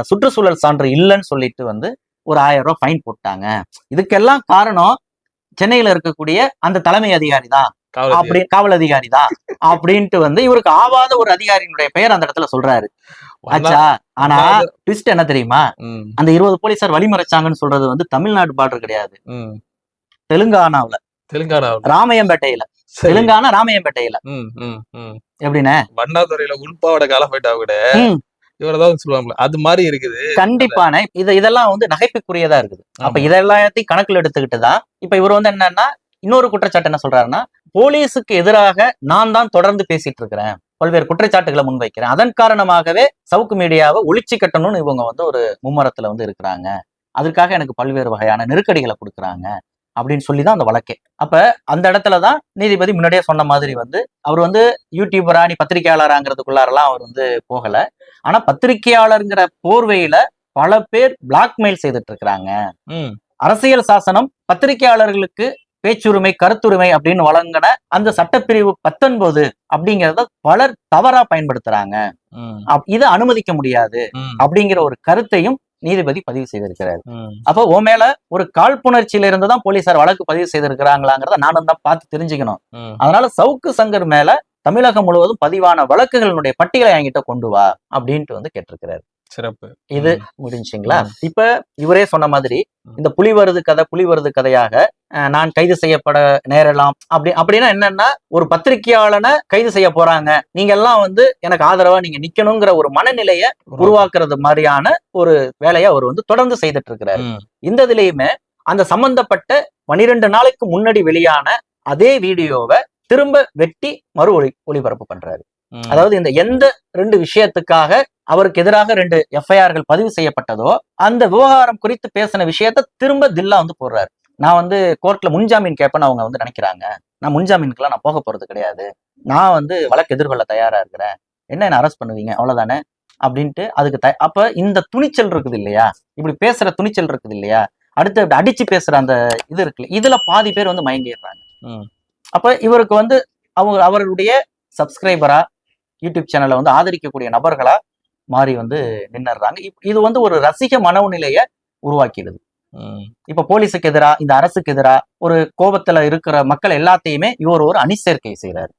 சுற்றுச்சூழல் சான்று இல்லைன்னு சொல்லிட்டு வந்து ஒரு 1000 ரூபாய் ஃபைன் போட்டாங்க. இதுக்கெல்லாம் காரணம் சென்னையில இருக்கக்கூடிய அந்த தலைமை அதிகாரி தான், அப்படி காவல் அதிகாரி தான் அப்படின்ட்டு வந்து இவருக்கு ஆவாத ஒரு அதிகாரியினுடைய பெயர் அந்த இடத்துல சொல்றாரு. ஆச்சா, ஆனா ட்விஸ்ட் என்ன தெரியுமா? அந்த 20 போலீசார் வழிமறைச்சாங்கன்னு சொல்றது வந்து தமிழ்நாடு பார்டர் கிடையாது, தெலுங்கானாவுல ராமையம்பேட்டையில. தெலுங்கானா ராமையம்பேட்டையில. எப்படின்னா வண்ணாதுறையில உள்பாவோட காலம் போயிட்டா கூட இவரதான் சொல்லுவாங்க, அது மாதிரி இருக்குது. கண்டிப்பான இதெல்லாம் வந்து நகைப்புக்குரியதா இருக்குது. அப்ப இதெல்லாத்தையும் கணக்குல எடுத்துக்கிட்டுதான் இப்ப இவர் வந்து என்னன்னா இன்னொரு குற்றச்சாட்டு என்ன சொல்றாருன்னா, போலீஸுக்கு எதிராக நான் தான் தொடர்ந்து பேசிட்டு இருக்கிறேன், பல்வேறு குற்றச்சாட்டுகளை முன்வைக்கிறேன், அதன் காரணமாகவே சவுக்கு மீடியாவை ஒழிச்சு கட்டணும்னு இவங்க வந்து ஒரு மும்மரத்துல வந்து இருக்கிறாங்க, அதற்காக எனக்கு பல்வேறு வகையான நெருக்கடிகளை கொடுக்குறாங்க அப்படின்னு சொல்லிதான் அந்த வழக்கே. அப்ப அந்த இடத்துலதான் நீதிபதி முன்னாடியே சொன்ன மாதிரி வந்து அவர் வந்து யூடியூபரா நீ பத்திரிகையாளராங்கிறதுக்குள்ளாரெல்லாம் அவர் வந்து போகல. ஆனா பத்திரிகையாளருங்கிற போர்வையில பல பேர் பிளாக்மெயில் செய்துட்டு இருக்கிறாங்க. அரசியல் சாசனம் பத்திரிகையாளர்களுக்கு பேச்சுரிமை கருத்துரிமை அப்படின்னு வழங்கின அந்த சட்டப்பிரிவு 19 அப்படிங்கறத பலர் தவறா பயன்படுத்துறாங்க. இது அனுமதிக்க முடியாது அப்படிங்கிற ஒரு கருத்தையும் நீதிபதி பதிவு செய்திருக்கிறாரு. அப்ப உன் மேல ஒரு காழ்ப்புணர்ச்சியில இருந்துதான் போலீசார் வழக்கு பதிவு செய்திருக்கிறாங்களாங்கிறத நானும் தான் பார்த்து தெரிஞ்சுக்கணும். அதனால சவுக்கு சங்கர் மேல தமிழகம் முழுவதும் பதிவான வழக்குகளுடைய பட்டியலை என்கிட்ட கொண்டு வா அப்படின்ட்டு வந்து கேட்டிருக்கிறாரு. சிறப்பு. இது முடிஞ்சுங்களா? இப்ப இவரே சொன்ன மாதிரி இந்த புலி வருது கதையாக நான் கைது செய்யப்பட நேரலாம் அப்படின்னா என்னன்னா, ஒரு பத்திரிகையாளனை கைது செய்ய போறாங்க, நீங்க எல்லாம் வந்து எனக்கு ஆதரவா நீங்க நிக்கணுங்கிற ஒரு மனநிலைய உருவாக்குறது மாதிரியான ஒரு வேலையை அவர் வந்து தொடர்ந்து செய்துட்டு இருக்கிறாரு. இந்த இதுலயுமே அந்த சம்பந்தப்பட்ட 12 நாளைக்கு முன்னாடி வெளியான அதே வீடியோவை திரும்ப வெட்டி மறு ஒளிபரப்பு பண்றாரு. அதாவது இந்த எந்த 2 விஷயத்துக்காக அவருக்கு எதிராக 2 எஃப்ஐஆர்கள் பதிவு செய்யப்பட்டதோ அந்த விவகாரம் குறித்து பேசின விஷயத்த திரும்ப தில்லா வந்து போடுறாரு. நான் வந்து கோர்ட்ல முன்ஜாமீன் கேட்பேன்னு அவங்க வந்து நினைக்கிறாங்க. நான் முன்ஜாமீனுக்குலாம் நான் போக போறது கிடையாது. நான் வந்து வழக்கு எதிர்கொள்ள தயாரா இருக்கிறேன். என்ன அரெஸ்ட் பண்ணுவீங்க அவ்வளவுதானே அப்படின்ட்டு அதுக்கு அப்ப இந்த துணிச்சல் இருக்குது இல்லையா, இப்படி பேசுற துணிச்சல் இருக்குது இல்லையா, அடுத்து அடிச்சு பேசுற அந்த இது இருக்குல்ல, இதுல பாதி பேர் வந்து மயங்கிடுறாங்க. அப்ப இவருக்கு வந்து அவருடைய சப்ஸ்கிரைபரா யூடியூப் சேனலை வந்து ஆதரிக்கக்கூடிய நபர்களா மாறி வந்து நின்னுறாங்க. இது வந்து ஒரு ரசிக மனோநிலைய உருவாக்கிடுது. இப்ப போலீஸுக்கு எதிரா இந்த அரசுக்கு எதிரா ஒரு கோபத்துல இருக்கிற மக்கள் எல்லாத்தையுமே இவர் ஒரு அணி சேர்க்கை செய்யறாரு.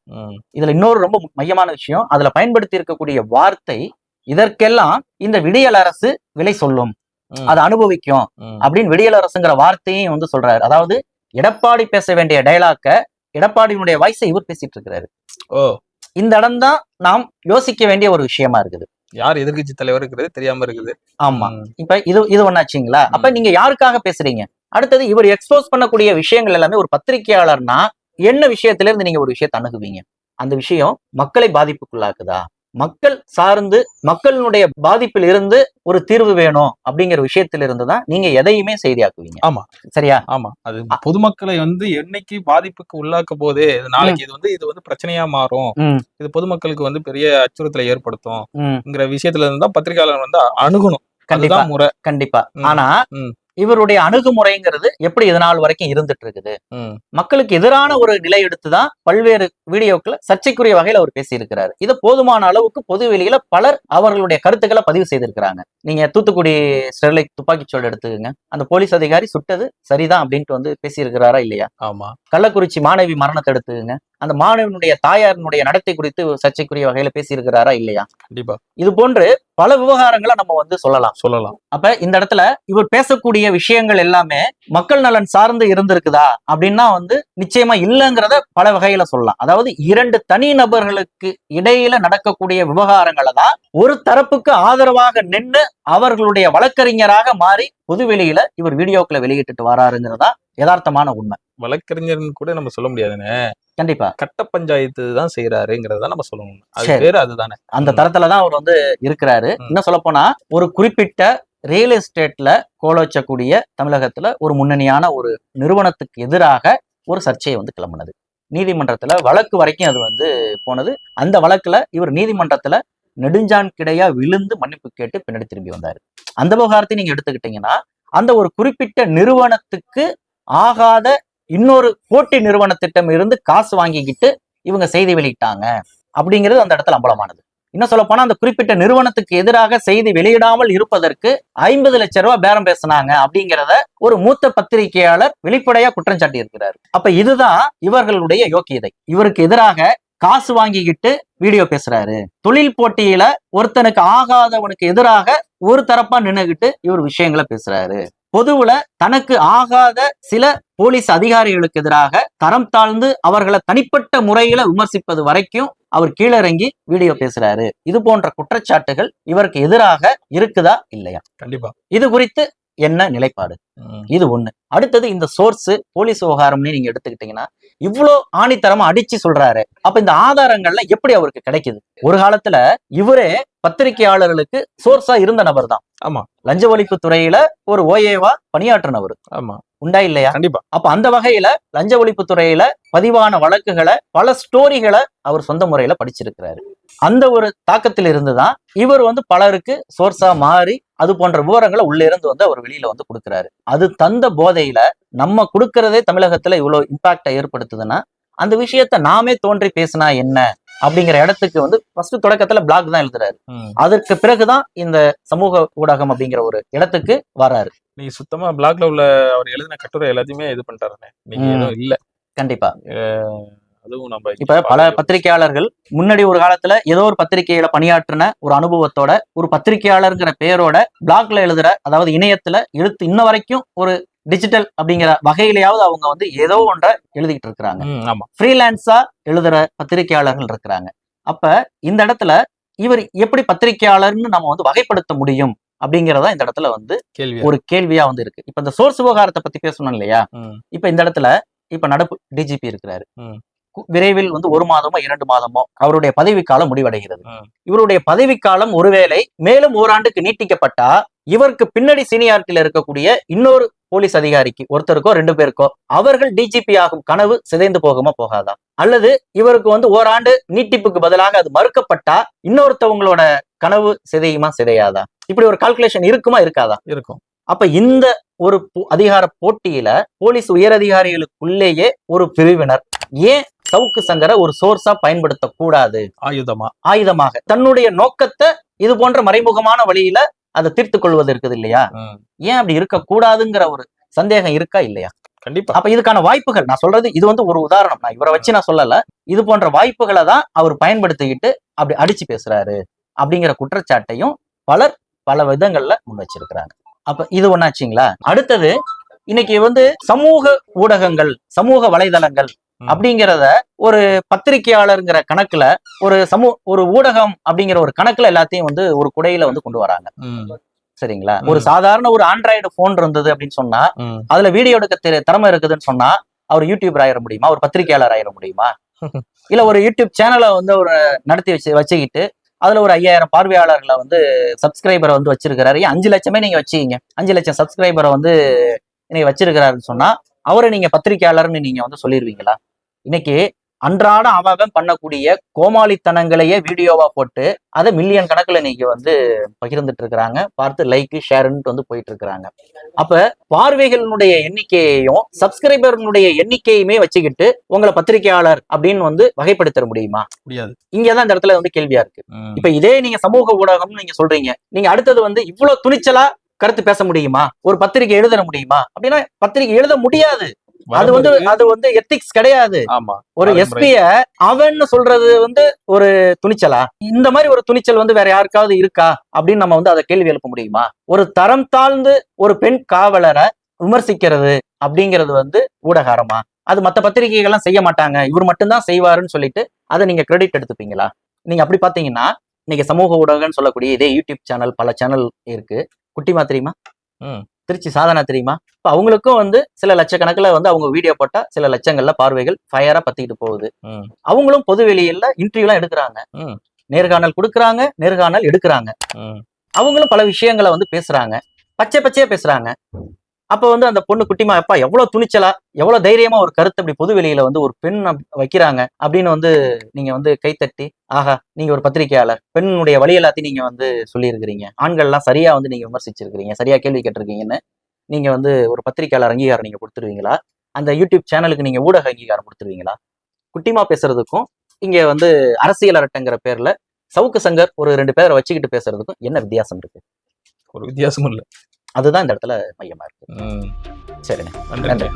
இதுல இன்னொரு ரொம்ப மையமான விஷயம், அதுல பயன்படுத்தி இருக்கக்கூடிய வார்த்தை, இதற்கெல்லாம் இந்த விடியல் அரசு விலை சொல்லும், அதை அனுபவிக்கும் அப்படின்னு விடியல் அரசுங்கிற வார்த்தையும் வந்து சொல்றாரு. அதாவது எடப்பாடி பேச வேண்டிய டயலாக்க எடப்பாடியினுடைய வாய்ஸை இவர் பேசிட்டு இருக்கிறாரு. இந்த இடம் தான் நாம் யோசிக்க வேண்டிய ஒரு விஷயமா இருக்குது. யார் எதிர்கட்சி தலைவர் இருக்கிறது தெரியாம இருக்குது. ஆமா, இப்ப இது ஒண்ணாச்சுங்களா? அப்ப நீங்க யாருக்காக பேசுறீங்க? அடுத்தது இவர் எக்ஸ்போஸ் பண்ணக்கூடிய விஷயங்கள் எல்லாமே ஒரு பத்திரிகையாளர்னா என்ன விஷயத்துல இருந்து நீங்க ஒரு விஷயத்தை அணுகுவீங்க? அந்த விஷயம் மக்களை பாதிப்புக்குள்ளாக்குதா, மக்கள் சார்ந்து மக்களுடைய பாதிப்பில் இருந்து ஒரு தீர்வு வேணும் அப்படிங்கிற விஷயத்துல இருந்துதான் நீங்க எதையுமே செய்தியாக்குவீங்க. ஆமா, சரியா? ஆமா, அது பொதுமக்களை வந்து என்னைக்கு பாதிப்புக்கு உள்ளாக்க போதே நாளைக்கு இது வந்து பிரச்சனையா மாறும், இது பொதுமக்களுக்கு வந்து பெரிய அச்சுறுத்தலை ஏற்படுத்தும்ங்கிற விஷயத்துல இருந்து தான் பத்திரிகையாளர் வந்து அணுகணும். கண்டிப்பா முறை. கண்டிப்பா. ஆனா இவருடைய அணுகுமுறைங்கிறது எப்படி இது நாள் வரைக்கும் இருந்துட்டு இருக்குது? மக்களுக்கு எதிரான ஒரு நிலை எடுத்துதான் பல்வேறு வீடியோக்களை சர்ச்சைக்குரிய வகையில அவர் பேசியிருக்கிறாரு. இதை போதுமான அளவுக்கு பொது வெளியில பலர் அவர்களுடைய கருத்துக்களை பதிவு செய்திருக்கிறாங்க. நீங்க தூத்துக்குடி ஸ்டெர்லைட் துப்பாக்கிச்சூடு எடுத்துக்கங்க, அந்த போலீஸ் அதிகாரி சுட்டது சரிதான் அப்படின்ட்டு வந்து பேசியிருக்கிறாரா இல்லையா? ஆமா. கள்ளக்குறிச்சி மாணவி மரணத்தை எடுத்துக்கங்க, அந்த மாணவனுடைய தாயாரினுடைய நடத்தை குறித்து சர்ச்சைக்குரிய வகையில பேசியிருக்கிறாரா இல்லையா? கண்டிப்பா. இது போன்று பல விவகாரங்களை நம்ம வந்து சொல்லலாம். அப்ப இந்த இடத்துல இவர் பேசக்கூடிய விஷயங்கள் எல்லாமே மக்கள் நலன் சார்ந்து இருந்திருக்குதா அப்படின்னா வந்து நிச்சயமா இல்லைங்கிறத பல வகையில சொல்லலாம். அதாவது 2 தனி நபர்களுக்கு இடையில நடக்கக்கூடிய விவகாரங்களை தான் ஒரு தரப்புக்கு ஆதரவாக நின்று அவர்களுடைய வழக்கறிஞராக மாறி பொதுவெளியில இவர் வீடியோக்களை வெளியிட்டு வராருங்கிறதா யதார்த்தமான உண்மை. வழக்கறிஞர்னு கூட நம்ம சொல்ல முடியாதுன்னு. கண்டிப்பா கட்ட பஞ்சாயத்து தான் செய்யறாருங்கிறத நம்ம சொல்லணும். அது வேற, அதுதானே. அந்த தரத்துலதான் அவர் வந்து இருக்கிறாரு. இன்னும் சொல்ல போனா ஒரு குறிப்பிட்ட ரியல் எஸ்டேட்ல கோலோச்சக்கூடிய தமிழகத்துல ஒரு முன்னணியான ஒரு நிறுவனத்துக்கு எதிராக ஒரு சர்ச்சையை வந்து கிளம்பினது. நீதிமன்றத்துல வழக்கு வரைக்கும் அது வந்து போனது. அந்த வழக்குல இவர் நீதிமன்றத்துல நெடுஞ்சான் கிடையா விழுந்து மன்னிப்பு கேட்டு பின்னாடி திரும்பி வந்தாரு. அந்த விவகாரத்தை நீங்க எடுத்துக்கிட்டீங்கன்னா அந்த ஒரு குறிப்பிட்ட நிறுவனத்துக்கு ஆகாத இன்னொரு போட்டி நிறுவனத்திட்டம் இருந்து காசு வாங்கிக்கிட்டு இவங்க செய்தி வெளியிட்டாங்க அப்படிங்கிறது அந்த இடத்துல அம்பலமானது. இன்னும் சொல்ல போனா அந்த குறிப்பிட்ட நிறுவனத்துக்கு எதிராக செய்தி வெளியிடாமல் இருப்பதற்கு 50 லட்சம் ரூபாய் பேரம் பேசினாங்க அப்படிங்கிறத ஒரு மூத்த பத்திரிகையாளர் வெளிப்படையா குற்றம் சாட்டி இருக்கிறார். அப்ப இதுதான் இவர்களுடைய யோக்கியதை. இவருக்கு எதிராக காசு வாங்கிக்கிட்டு வீடியோ பேசுறாரு. தொழில் போட்டியில ஒருத்தனுக்கு ஆகாதவனுக்கு எதிராக ஒரு தரப்பா நின்னுகிட்டு இவர் விஷயங்களை பேசுறாரு. பொதுவுல தனக்கு ஆகாத சில போலீஸ் அதிகாரிகளுக்கு எதிராக தரம் தாழ்ந்து அவர்களை தனிப்பட்ட முறையில விமர்சிப்பது வரைக்கும் அவர் கீழிறங்கி வீடியோ பேசுறாரு. இது போன்ற குற்றச்சாட்டுகள் இவருக்கு எதிராக இருக்குதா இல்லையா? கண்டிப்பா. இது குறித்து என்ன நிலைப்பாடு? இது ஒண்ணு. அடுத்தது இந்த சோர்ஸ் போலீஸ் விவகாரம்னு நீங்க எடுத்துக்கிட்டீங்கன்னா இவ்வளோ ஆணித்தரமா அடிச்சு சொல்றாரு. அப்ப இந்த ஆதாரங்கள்ல எப்படி அவருக்கு கிடைக்குது? ஒரு காலத்துல இவரே பத்திரிகையாளர்களுக்கு சோர்ஸா இருந்த நபர் தான். ஆமா, லஞ்ச ஒழிப்பு துறையில ஒரு ஓஏவா பணியாற்றினவர். ஆமா, உண்டா இல்லையா? கண்டிப்பா. அப்ப அந்த வகையில லஞ்ச ஒழிப்பு துறையில பதிவான வழக்குகளை, பல ஸ்டோரிகளை அவர் சொந்த முறையில படிச்சிருக்கிறாரு. அந்த ஒரு தாக்கத்தில் இருந்துதான் இவர் பலருக்கு சோர்ஸா மாறி அது போன்ற விவரங்களை உள்ள இருந்து அவர் வெளியில கொடுக்கிறாரு. அது தந்த போதையில நம்ம கொடுக்கறதே தமிழகத்துல இவ்வளவு இம்பாக்டை ஏற்படுத்துதுன்னா அந்த விஷயத்த நாமே தோன்றி பேசினா என்ன அப்படிங்கிற இடத்துக்கு ஃபர்ஸ்ட் தொடக்கத்துல பிளாக் தான் எழுதுறாரு. அதற்கு பிறகுதான் இந்த சமூக ஊடகம் அப்படிங்கிற ஒரு இடத்துக்கு வராரு. நீ சுத்தமா பிளாக்ல உள்ள அவர் எழுதின கட்டுரை எல்லாத்தையுமே இது பண்ணிட்டாருன்னு நீங்க எதுவும் இல்ல. கண்டிப்பா. அதுவும் நம்ம இப்ப பல பத்திரிகையாளர்கள் முன்னாடி ஒரு காலத்துல ஏதோ ஒரு பத்திரிகையில பணியாற்றின ஒரு அனுபவத்தோட ஒரு பத்திரிகையாளர்ங்கிற பெயரோட பிளாக்ல எழுதுற, அதாவது இணையத்துல எழுத்து இன்ன வரைக்கும் ஒரு டிஜிட்டல் அப்படிங்கிற வகையிலேயாவது அவங்க ஏதோ ஒன்றை எழுதிட்டு இருக்கிறாங்க. ஃப்ரீலான்ஸா எழுதுற பத்திரிகையாளர்கள் இருக்கிறாங்க. அப்ப இந்த இடத்துல இவர் எப்படி பத்திரிகையாளர்னு நம்ம வகைப்படுத்த முடியும் அப்படிங்கறதா இந்த இடத்துல ஒரு கேள்வியா இருக்கு. இப்ப இந்த சோர்ஸ் விவகாரத்தை பத்தி பேசணும் இல்லையா? இப்ப இந்த இடத்துல இப்ப நடப்பு டிஜிபி இருக்கிறாரு. விரைவில் 1 மாதமோ 2 மாதமோ அவருடைய பதவிக்காலம் முடிவடைகிறது. இவருடைய பதவிக்காலம் ஒருவேளை மேலும் ஓராண்டுக்கு நீட்டிக்கப்பட்டா இவருக்கு பின்னாடி சீனியாரிட்டியில இருக்கக்கூடிய இன்னொரு போலீஸ் அதிகாரிக்கு, ஒருத்தருக்கோ 2 பேருக்கோ, அவர்கள் டிஜிபி ஆகும் கனவு சிதைந்து போகாதா? அல்லது இவருக்கு ஓராண்டு நீட்டிப்புக்கு பதிலாக அது மறுக்கப்பட்டா இன்னொருத்தவங்களோட கனவு சிதையாதா? இப்படி ஒரு கால்குலேஷன் இருக்குமா இருக்காதா? இருக்கும். அப்ப இந்த ஒரு அதிகார போட்டியில போலீஸ் உயரதிகாரிகளுக்குள்ளேயே ஒரு பிரிவினர் ஏன் சவுக்கு சங்கரை ஒரு சோர்ஸா பயன்படுத்த கூடாது? ஆயுதமாக தன்னுடைய நோக்கத்தை இது போன்ற மறைமுகமான வழியில அதை தீர்த்து கொள்வது இருக்குது இல்லையா? ஏன் அப்படி இருக்க கூடாதுங்கிற ஒரு சந்தேகம் இருக்கா இல்லையா? கண்டிப்பா. அப்ப இதுக்கான வாய்ப்புகள் நான் சொல்றது இது ஒரு உதாரணம். நான் இவரை வச்சு நான் சொல்லல. இது போன்ற வாய்ப்புகளை தான் அவர் பயன்படுத்திக்கிட்டு அப்படி அடிச்சு பேசுறாரு அப்படிங்கிற குற்றச்சாட்டையும் பலர் பல விதங்கள்ல முன் வச்சிருக்கிறாங்க. அப்ப இது ஒண்ணாச்சுங்களா? அடுத்தது இன்னைக்கு சமூக ஊடகங்கள், சமூக வலைதளங்கள் அப்படிங்கிறத ஒரு பத்திரிகையாளர்ங்கிற கணக்குல ஒரு ஊடகம் அப்படிங்கிற ஒரு கணக்குல எல்லாத்தையும் ஒரு குடையில கொண்டு வராங்க. சரிங்களா? ஒரு சாதாரண ஒரு ஆண்ட்ராய்டு போன் இருந்தது அப்படின்னு சொன்னா அதுல வீடியோ எடுக்க திறமை இருக்குதுன்னு சொன்னா அவர் யூடியூபர் ஆயிட முடியுமா? ஒரு பத்திரிகையாளர் ஆயிட முடியுமா? இல்ல ஒரு யூடியூப் சேனலை ஒரு நடத்தி வச்சுக்கிட்டு அதுல ஒரு 5000 பார்வையாளர்களை சப்ஸ்கிரைபரை வச்சிருக்கிறாரு. 5 லட்சமே நீங்க வச்சுக்கீங்க. 5 லட்சம் சப்ஸ்கிரைபரை நீங்க வச்சிருக்கிறாருன்னு சொன்னா அவரை நீங்க பத்திரிகையாளர்னு நீங்க சொல்லிடுவீங்களா? இன்னைக்கு அன்றாட அவன் பண்ணக்கூடிய கோமாளித்தனங்களையே வீடியோவா போட்டு அதை மில்லியன் கணக்குல நீங்க பகிர்ந்துட்டு இருக்கிறாங்க. பார்த்து லைக் ஷேர்ன்னு போயிட்டு இருக்கிறாங்க. அப்ப பார்வைகளினுடைய எண்ணிக்கையையும் சப்ஸ்கிரைபர்னுடைய எண்ணிக்கையுமே வச்சுக்கிட்டு உங்களை பத்திரிகையாளர் அப்படின்னு வகைப்படுத்த முடியுமா? முடியாது. இங்கதான் இந்த இடத்துல கேள்வியா இருக்கு. இப்ப இதே நீங்க சமூக ஊடகம்னு நீங்க சொல்றீங்க. நீங்க அடுத்தது இவ்வளவு துணிச்சலா கருத்து பேச முடியுமா? ஒரு பத்திரிகை எழுத முடியுமா? அப்படின்னா பத்திரிகை எழுத முடியாது. அது எத்திக்ஸ் கிடையாது. ஒரு எஸ்பிய அவன் சொல்றது ஒரு துணிச்சலா? இந்த மாதிரி ஒரு துணிச்சல் வேற யாருக்காவது இருக்கா அப்படின்னு நம்ம அதை கேள்வி எழுப்ப முடியுமா? ஒரு தரம் தாழ்ந்து ஒரு பெண் காவலரை விமர்சிக்கிறது அப்படிங்கிறது ஊடகாரமா? அது மத்த பத்திரிகைகள்லாம் செய்ய மாட்டாங்க, இவர் மட்டும்தான் செய்வாருன்னு சொல்லிட்டு அதை நீங்க கிரெடிட் எடுத்துப்பீங்களா? நீங்க அப்படி பாத்தீங்கன்னா இன்னைக்கு சமூக ஊடகம்னு சொல்லக்கூடிய இதே யூடியூப் சேனல், பல சேனல் இருக்கு. குட்டிமா தெரியுமா? திருச்சி சாதனா தெரியுமா? இப்ப அவங்களுக்கும் சில லட்சக்கணக்கில் அவங்க வீடியோ போட்டா சில லட்சங்கள்ல பார்வைகள் ஃபயரா பத்திக்கிட்டு போகுது. அவங்களும் பொது வெளியில இன்டர்வியூ எல்லாம் எடுக்கிறாங்க, நேர்காணல் கொடுக்குறாங்க, நேர்காணல் எடுக்கிறாங்க. அவங்களும் பல விஷயங்களை பேசுறாங்க, பச்சையா பேசுறாங்க. அப்ப அந்த பொண்ணு குட்டிமா எப்பா எவ்வளவு துணிச்சலா, எவ்வளவு தைரியமா ஒரு கருத்து அப்படி பொது வெளியில ஒரு பெண் வைக்கிறாங்க அப்படின்னு நீங்க கைத்தட்டி, ஆஹா நீங்க ஒரு பத்திரிகையாளர், பெண்ணுடைய வழி எல்லாத்தையும் நீங்க சொல்லியிருக்கிறீங்க, ஆண்கள் எல்லாம் சரியா நீங்க விமர்சிச்சிருக்கிறீங்க, சரியா கேள்வி கேட்டிருக்கீங்கன்னு நீங்க ஒரு பத்திரிகையாளர் அங்கீகாரம் நீங்க கொடுத்துருவீங்களா? அந்த யூடியூப் சேனலுக்கு நீங்க ஊடக அங்கீகாரம் கொடுத்துருவீங்களா? குட்டிமா பேசுறதுக்கும் இங்க அரசியல் அரட்டைங்கிற பேர்ல சவுக்கு சங்கர் ஒரு 2 பேரை வச்சுக்கிட்டு பேசுறதுக்கும் என்ன வித்தியாசம் இருக்கு? ஒரு வித்தியாசமும் இல்லை. அதுதான் இந்த இடத்துல மையமா இருக்கு. சரிண்ணே, நன்றி.